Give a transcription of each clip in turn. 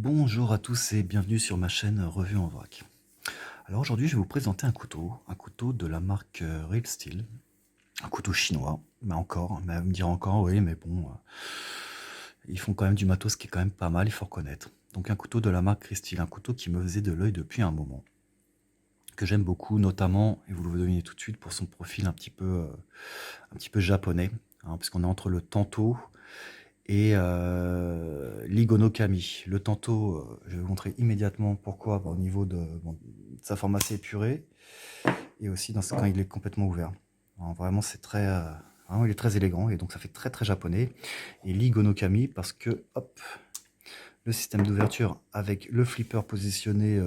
Bonjour à tous et bienvenue sur ma chaîne Revue en vrac. Alors aujourd'hui je vais vous présenter un couteau de la marque Real Steel, un couteau chinois, mais vous me direz encore, oui mais bon, ils font quand même du matos qui est quand même pas mal, il faut reconnaître. Donc un couteau de la marque Real Steel, un couteau qui me faisait de l'œil depuis un moment, que j'aime beaucoup notamment, et vous le devinez tout de suite, pour son profil un petit peu japonais, hein, puisqu'on est entre le tanto et l'Igono Kami. Le tanto, je vais vous montrer immédiatement pourquoi, au niveau de sa forme assez épurée et aussi quand il est complètement ouvert. Alors, vraiment, vraiment, il est très élégant et donc ça fait très très japonais. Et l'Igono Kami parce que, hop, le système d'ouverture avec le flipper positionné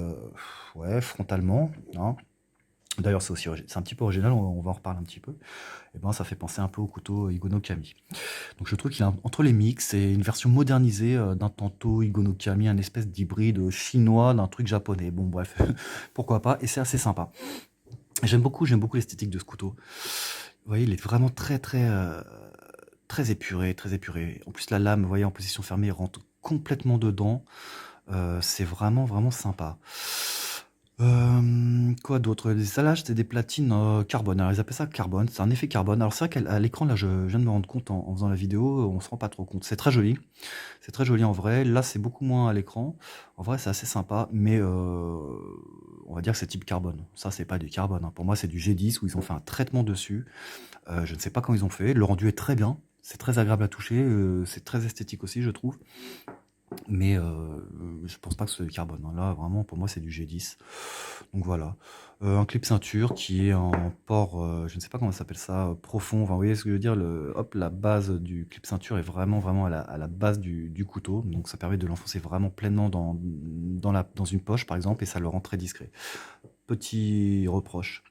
ouais, frontalement, hein. D'ailleurs, c'est un petit peu original, on va en reparler un petit peu. Et ben, ça fait penser un peu au couteau Igono Kami. Donc je trouve qu'il est entre les mix, c'est une version modernisée d'un tanto Igono Kami, un espèce d'hybride chinois d'un truc japonais. Bon bref, pourquoi pas, et c'est assez sympa. J'aime beaucoup l'esthétique de ce couteau. Vous voyez, il est vraiment très épuré, très épuré. En plus la lame, vous voyez, en position fermée, rentre complètement dedans. C'est vraiment sympa. Quoi d'autre? Les salages, c'est des platines carbone. Alors ils appellent ça carbone, c'est un effet carbone. Alors c'est vrai qu'à l'écran, là, je viens de me rendre compte en faisant la vidéo, on se rend pas trop compte. C'est très joli en vrai. Là, c'est beaucoup moins à l'écran. En vrai, c'est assez sympa, mais on va dire que c'est type carbone. Ça, c'est pas du carbone, hein. Pour moi, c'est du G10 où ils ont fait un traitement dessus. Je ne sais pas comment ils ont fait. Le rendu est très bien. C'est très agréable à toucher. C'est très esthétique aussi, je trouve. Mais je pense pas que ce soit du carbone, hein. Là, vraiment, pour moi, c'est du G10. Donc voilà. Un clip ceinture qui est en port, je ne sais pas comment ça s'appelle ça, profond. Enfin, vous voyez ce que je veux dire, hop, la base du clip ceinture est vraiment à la base du couteau. Donc ça permet de l'enfoncer vraiment pleinement dans une poche, par exemple, et ça le rend très discret. Petit reproche.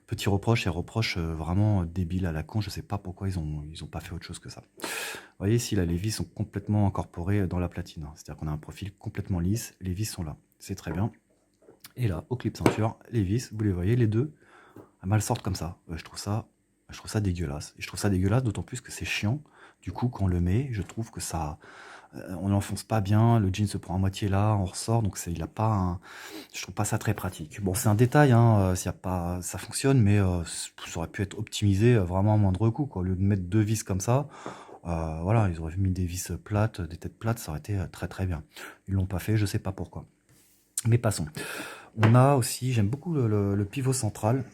Petit reproche et reproche vraiment débile à la con. Je sais pas pourquoi ils ont pas fait autre chose que ça. Vous voyez ici, là, les vis sont complètement incorporées dans la platine, hein. C'est-à-dire qu'on a un profil complètement lisse. Les vis sont là. C'est très bien. Et là, au clip ceinture, les vis, vous les voyez, les deux, elles mal sortent comme ça. Je trouve ça dégueulasse. Et je trouve ça dégueulasse, d'autant plus que c'est chiant. Du coup, quand on le met, je trouve que ça, on l'enfonce pas bien, le jean se prend à moitié là, on ressort, donc il a pas je trouve pas ça très pratique. Bon, c'est un détail, hein, s'il y a pas, ça fonctionne, mais ça aurait pu être optimisé vraiment à moindre coût, quoi. Au lieu de mettre deux vis comme ça, voilà, ils auraient mis des vis plates, des têtes plates, ça aurait été très bien. Ils l'ont pas fait, je sais pas pourquoi. Mais passons. On a aussi, j'aime beaucoup le pivot central,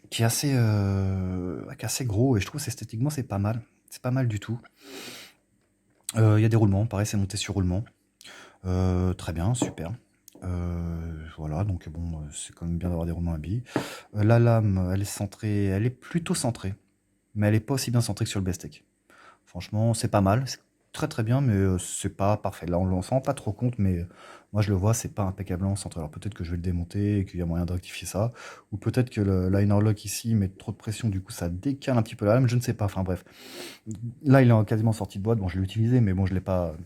qui est assez gros, et je trouve esthétiquement c'est pas mal. C'est pas mal du tout. Il y a des roulements, pareil, c'est monté sur roulement. Très bien, super. Voilà, donc bon, c'est quand même bien d'avoir des roulements à billes. La lame, elle est centrée, elle est plutôt centrée, mais elle est pas aussi bien centrée que sur le Bestech. Franchement, c'est pas mal, c'est très bien, mais c'est pas parfait. Là, on s'en rend pas trop compte, mais moi je le vois, c'est pas impeccablement centré. Alors peut-être que je vais le démonter et qu'il y a moyen de rectifier ça, ou peut-être que le liner lock ici met trop de pression, du coup ça décale un petit peu la lame, je ne sais pas. Enfin bref, là il est quasiment sorti de boîte. Bon, je l'ai utilisé, mais bon, je l'ai pas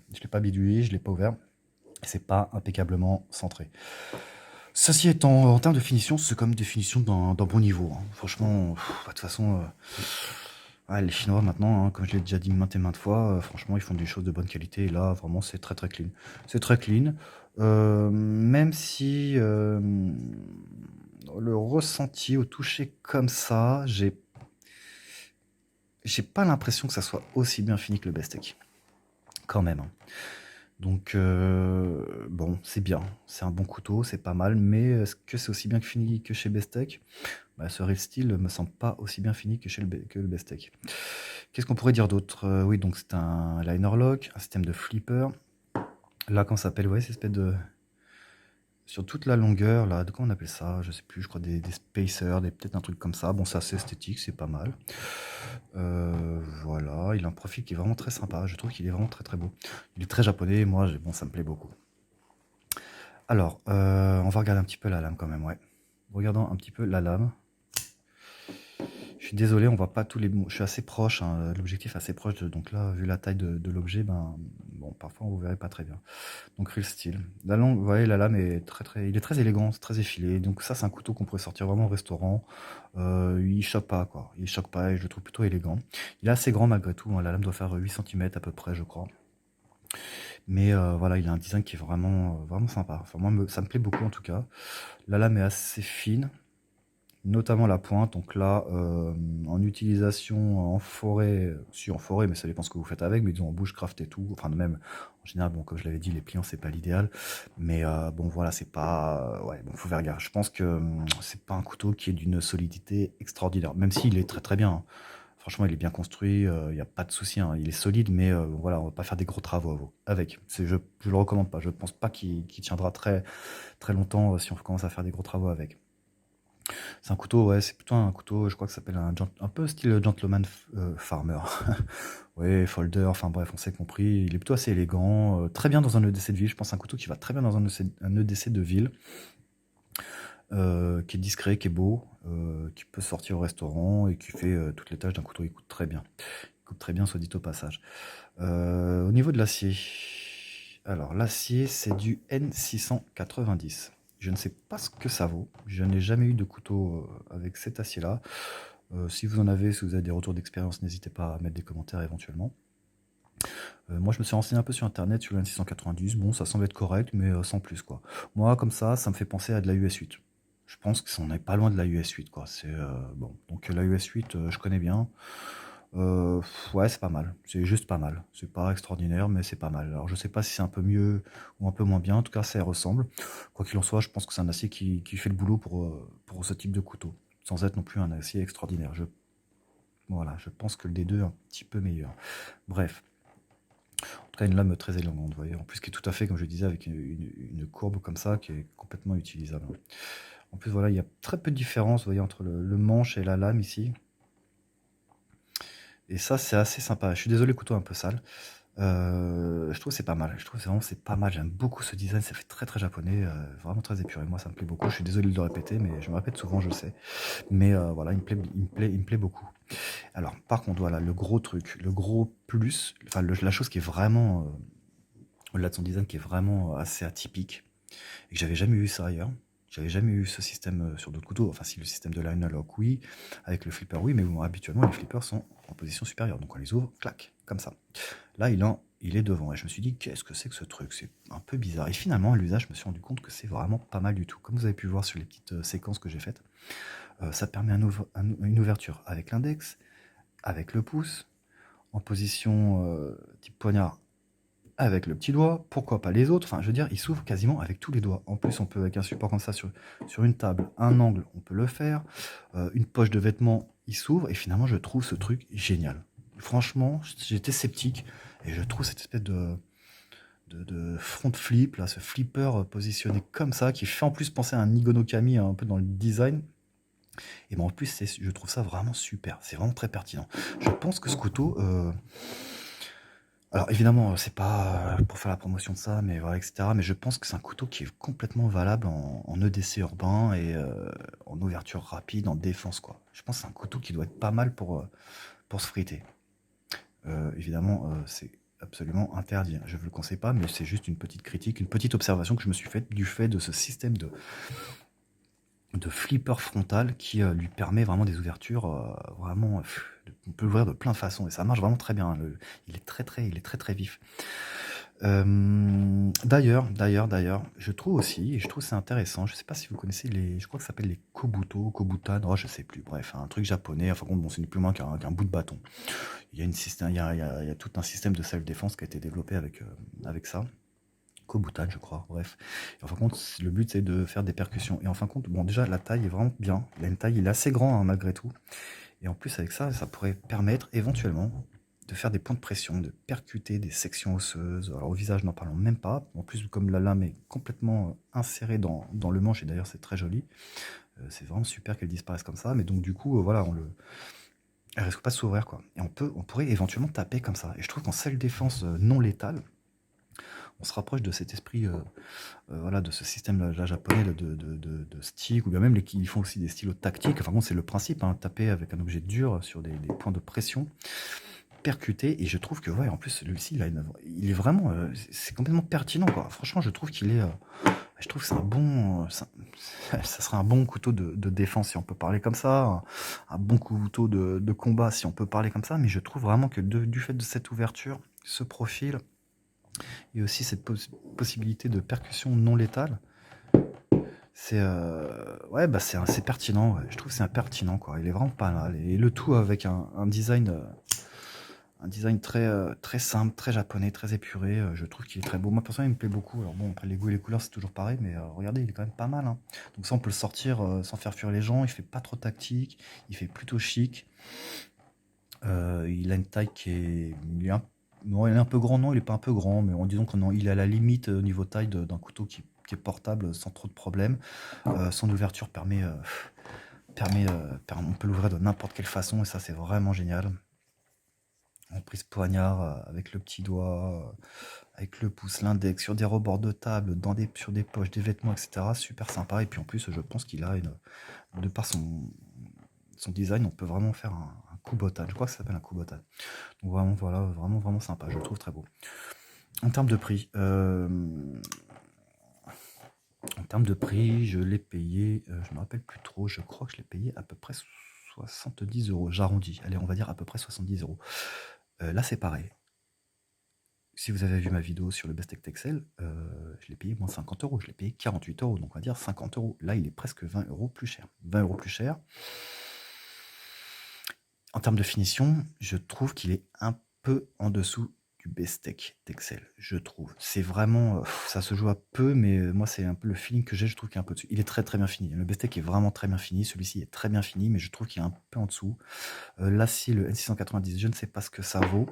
bidouillé, je l'ai pas ouvert. C'est pas impeccablement centré. Ceci étant, en termes de finition, c'est comme une définition d'un bon niveau, hein. Franchement, de toute façon, ouais, les Chinois maintenant, hein, comme je l'ai déjà dit maintes et maintes fois, franchement, ils font des choses de bonne qualité. Et là, vraiment, c'est très clean. C'est très clean. Même si le ressenti au toucher comme ça, j'ai pas l'impression que ça soit aussi bien fini que le Bestech. Quand même, hein. Donc, bon, c'est bien. C'est un bon couteau, c'est pas mal. Mais est-ce que c'est aussi bien fini que chez Bestech? Bah, ce Real Steel me semble pas aussi bien fini que que le Bestech. Qu'est-ce qu'on pourrait dire d'autre? Oui, donc c'est un liner lock, un système de flipper. Là, comment ça s'appelle? Vous voyez, cette espèce de... Sur toute la longueur, là, de quoi on appelle ça? Je sais plus, je crois des spacers, peut-être un truc comme ça. Bon, c'est assez esthétique, c'est pas mal. Voilà, il a un profil qui est vraiment très sympa. Je trouve qu'il est vraiment très beau. Il est très japonais, moi, bon, ça me plaît beaucoup. Alors, on va regarder un petit peu la lame quand même, ouais. Regardons un petit peu la lame. Je suis désolé, on voit pas tous les... Je suis assez proche, hein, l'objectif est assez proche, donc là, vu la taille de l'objet, ben, bon, parfois on ne verrait pas très bien. Donc Real Steel. Vous voyez, la lame est il est très élégant, c'est très effilé, donc ça c'est un couteau qu'on pourrait sortir vraiment au restaurant. Il choque pas, quoi. Il choque pas et je le trouve plutôt élégant. Il est assez grand malgré tout, hein. La lame doit faire 8 cm à peu près, je crois. Mais voilà, il a un design qui est vraiment sympa. Enfin, moi, ça me plaît beaucoup en tout cas. La lame est assez fine, notamment la pointe. Donc là, en utilisation en forêt, si en forêt, mais ça dépend ce que vous faites avec, mais disons en bushcraft et tout. Enfin, même en général, bon, comme je l'avais dit, les pliants, c'est pas l'idéal. Mais bon, voilà, c'est pas. Ouais, bon, faut faire gaffe. Je pense que c'est pas un couteau qui est d'une solidité extraordinaire, même s'il est très très bien, hein. Franchement, il est bien construit, il n'y a pas de souci, hein. Il est solide, mais voilà, on va pas faire des gros travaux avec. Je le recommande pas. Je pense pas qu'il tiendra très, très longtemps si on commence à faire des gros travaux avec. C'est un couteau, ouais, c'est plutôt un couteau, je crois que ça s'appelle un peu style gentleman farmer. Ouais, folder, enfin bref, on s'est compris. Il est plutôt assez élégant, très bien dans un EDC de ville. Je pense un couteau qui va très bien dans un EDC de ville, qui est discret, qui est beau, qui peut sortir au restaurant et qui fait toutes les tâches d'un couteau. Il coûte très bien. Il coûte très bien, soit dit au passage. Au niveau de l'acier, alors l'acier c'est du N690. Je ne sais pas ce que ça vaut. Je n'ai jamais eu de couteau avec cet acier-là. Si vous en avez, si vous avez des retours d'expérience, n'hésitez pas à mettre des commentaires éventuellement. Moi, je me suis renseigné un peu sur internet sur le N690. Bon, ça semble être correct, mais sans plus quoi. Moi, comme ça me fait penser à de la US8. Je pense que on n'est pas loin de la US8 quoi. C'est bon. Donc la US8, je connais bien. Ouais, c'est pas mal. C'est juste pas mal. C'est pas extraordinaire, mais c'est pas mal. Alors, je sais pas si c'est un peu mieux ou un peu moins bien. En tout cas, ça y ressemble. Quoi qu'il en soit, je pense que c'est un acier qui fait le boulot pour ce type de couteau, sans être non plus un acier extraordinaire. Voilà, je pense que le D2 est un petit peu meilleur. Bref, en tout cas, une lame très élégante, vous voyez. En plus, qui est tout à fait, comme je disais, avec une courbe comme ça, qui est complètement utilisable. En plus, voilà, il y a très peu de différence, vous voyez, entre le manche et la lame ici. Et ça, c'est assez sympa. Je suis désolé, le couteau est un peu sale. Je trouve que c'est pas mal. Je trouve vraiment c'est pas mal. J'aime beaucoup ce design. Ça fait très très japonais, vraiment très épuré. Moi, ça me plaît beaucoup. Je suis désolé de le répéter, mais je me répète souvent, je sais. Mais voilà, il me plaît beaucoup. Alors, par contre, voilà, le gros truc, le gros plus, enfin, la chose qui est vraiment, au-delà de son design, qui est vraiment assez atypique, et que j'avais jamais vu ça ailleurs. J'avais jamais eu ce système sur d'autres couteaux. Enfin, si le système de line lock, oui. Avec le flipper, oui. Mais bon, habituellement, les flippers sont en position supérieure. Donc, on les ouvre, clac, comme ça. Là, il est devant. Et je me suis dit, qu'est-ce que c'est que ce truc? C'est un peu bizarre. Et finalement, à l'usage, je me suis rendu compte que c'est vraiment pas mal du tout. Comme vous avez pu voir sur les petites séquences que j'ai faites, ça permet une ouverture avec l'index, avec le pouce, en position type poignard avec le petit doigt, pourquoi pas les autres? Enfin, je veux dire, il s'ouvre quasiment avec tous les doigts. En plus, on peut, avec un support comme ça sur une table, un angle, on peut le faire. Une poche de vêtements, il s'ouvre. Et finalement, je trouve ce truc génial. Franchement, j'étais sceptique. Et je trouve cette espèce de front flip, là, ce flipper positionné comme ça, qui fait en plus penser à un Nigono Kami, un peu dans le design. Et ben en plus, je trouve ça vraiment super. C'est vraiment très pertinent. Je pense que ce couteau, alors évidemment, c'est pas pour faire la promotion de ça, mais voilà, etc. Mais je pense que c'est un couteau qui est complètement valable en EDC urbain et en ouverture rapide, en défense, quoi. Je pense que c'est un couteau qui doit être pas mal pour se friter. Évidemment, c'est absolument interdit. Je ne vous le conseille pas, mais c'est juste une petite critique, une petite observation que je me suis faite du fait de ce système de flipper frontal qui lui permet vraiment des ouvertures vraiment. On peut l'ouvrir de plein de façons et ça marche vraiment très bien. Il est il est très très vif. D'ailleurs, je trouve aussi, et je trouve c'est intéressant, je sais pas si vous connaissez je crois que ça s'appelle les Kobuto, Kobutan, oh, je sais plus, bref, un truc japonais, enfin bon, c'est ni plus loin qu'un bout de bâton. Il y a il y a tout un système de self-défense qui a été développé avec ça. Kobutan, je crois, bref. Et en fin de compte, le but c'est de faire des percussions. Et en fin de compte, bon, déjà la taille est vraiment bien. Il a une taille, il est assez grand hein, malgré tout. Et en plus, avec ça, ça pourrait permettre éventuellement de faire des points de pression, de percuter des sections osseuses. Alors, au visage, n'en parlons même pas. En plus, comme la lame est complètement insérée dans le manche, et d'ailleurs, c'est très joli, c'est vraiment super qu'elle disparaisse comme ça. Mais donc, du coup, voilà, elle risque pas de s'ouvrir, quoi. Et on pourrait éventuellement taper comme ça. Et je trouve qu'en self-défense non létale, on se rapproche de cet esprit, voilà, de ce système-là japonais de stick, ou bien même ils font aussi des stylos tactiques. Enfin bon, c'est le principe, hein, taper avec un objet dur sur des points de pression, percuter. Et je trouve que, ouais, en plus, celui-ci, il est vraiment, c'est complètement pertinent, quoi. Franchement, je trouve je trouve que c'est un bon, ça serait un bon couteau de défense si on peut parler comme ça, un bon couteau de combat si on peut parler comme ça. Mais je trouve vraiment que du fait de cette ouverture, ce profil, Et aussi cette possibilité de percussion non létale. C'est ouais, bah, c'est pertinent, ouais. Je trouve que c'est pertinent, quoi. Il est vraiment pas mal. Et le tout avec un design très simple, très japonais, très épuré. Je trouve qu'il est très beau. Moi, personnellement, il me plaît beaucoup. Alors bon, après les goûts et les couleurs, c'est toujours pareil, mais regardez, il est quand même pas mal, hein. Donc ça, on peut le sortir sans faire fuir les gens. Il fait pas trop tactique. Il fait plutôt chic. Il a une taille qui est, non, il est un peu grand, non, il est pas un peu grand, mais on disons qu'il est à la limite au niveau taille d'un couteau qui est portable sans trop de problèmes. Son ouverture on peut l'ouvrir de n'importe quelle façon et ça c'est vraiment génial. En prise poignard avec le petit doigt, avec le pouce, l'index, sur des rebords de table, sur des poches, des vêtements, etc. Super sympa. Et puis en plus, je pense qu'il a de par son design, on peut vraiment faire un kubotan. Je crois que ça s'appelle un kubotan. Donc vraiment, voilà, vraiment, vraiment sympa. Je le trouve très beau. En termes de prix, je l'ai payé, je me rappelle plus trop, je crois que je l'ai payé à peu près 70 euros. J'arrondis. Allez, on va dire à peu près 70 euros. Là, c'est pareil. Si vous avez vu ma vidéo sur le Best Tech Excel, je l'ai payé moins 50 euros. Je l'ai payé 48 euros. Donc, on va dire 50 euros. Là, il est presque 20 euros plus cher. 20 euros plus cher. En termes de finition, je trouve qu'il est un peu en dessous du Best Tech d'Excel, je trouve. C'est vraiment, ça se joue à peu, mais moi, c'est un peu le feeling que j'ai, je trouve qu'il est un peu dessus. Il est très très bien fini. Le Best Tech est vraiment très bien fini. Celui-ci est très bien fini, mais je trouve qu'il est un peu en dessous. L'acier, le N690, je ne sais pas ce que ça vaut.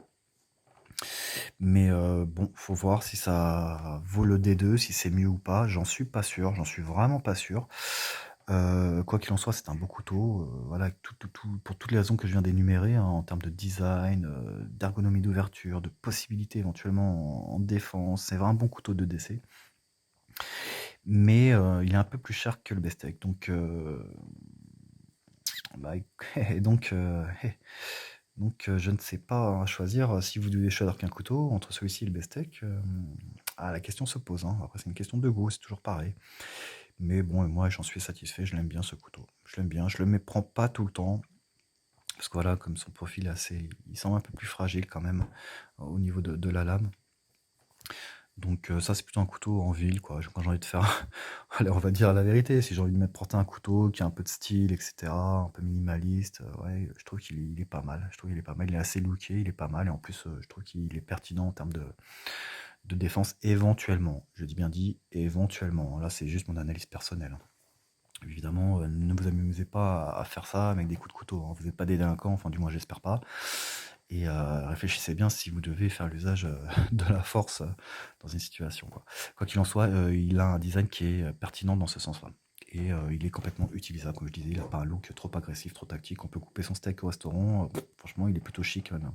Mais bon, faut voir si ça vaut le D2, si c'est mieux ou pas. J'en suis pas sûr, j'en suis vraiment pas sûr. Quoi qu'il en soit, c'est un beau couteau. Voilà, pour toutes les raisons que je viens d'énumérer, hein, en termes de design, d'ergonomie d'ouverture, de possibilités éventuellement en défense. C'est vraiment un bon couteau de DC. Mais il est un peu plus cher que le Bestech. Donc, bah, et donc, je ne sais pas choisir. Si vous devez choisir qu'un couteau entre celui-ci et le Bestech, la question se pose, hein. Après, c'est une question de goût, c'est toujours pareil. Mais bon, moi, j'en suis satisfait. Je l'aime bien ce couteau. Je l'aime bien. Je le prends pas tout le temps. Parce que voilà, comme son profil est assez. Il semble un peu plus fragile quand même au niveau de la lame. Donc ça, c'est plutôt un couteau en ville, quoi. Quand j'ai envie de faire, allez, on va dire la vérité, si j'ai envie de me porter un couteau qui a un peu de style, etc., un peu minimaliste, ouais, je trouve qu'il est pas mal. Je trouve qu'il est pas mal. Il est assez looké, il est pas mal. Et en plus, je trouve qu'il est pertinent en termes de défense, éventuellement. Je dis bien dit, éventuellement. Là, c'est juste mon analyse personnelle. Évidemment, ne vous amusez pas à faire ça avec des coups de couteau, hein. Vous n'êtes pas des délinquants, enfin du moins j'espère pas. Et réfléchissez bien si vous devez faire l'usage de la force dans une situation, quoi. Quoi qu'il en soit, il a un design qui est pertinent dans ce sens-là. Et il est complètement utilisable, comme je disais, il n'a pas un look trop agressif, trop tactique. On peut couper son steak au restaurant. Franchement, il est plutôt chic même.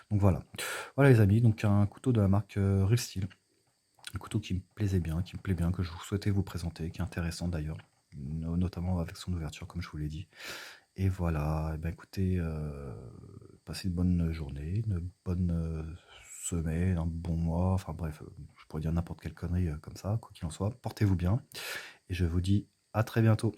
Donc voilà. Voilà les amis, donc un couteau de la marque Real Steel. Un couteau qui me plaisait bien, qui me plaît bien, que je souhaitais vous présenter, qui est intéressant d'ailleurs, notamment avec son ouverture, comme je vous l'ai dit. Et voilà, eh ben écoutez, passez une bonne journée, une bonne semaine, un bon mois, enfin bref, je pourrais dire n'importe quelle connerie comme ça, quoi qu'il en soit. Portez-vous bien, et je vous dis à très bientôt.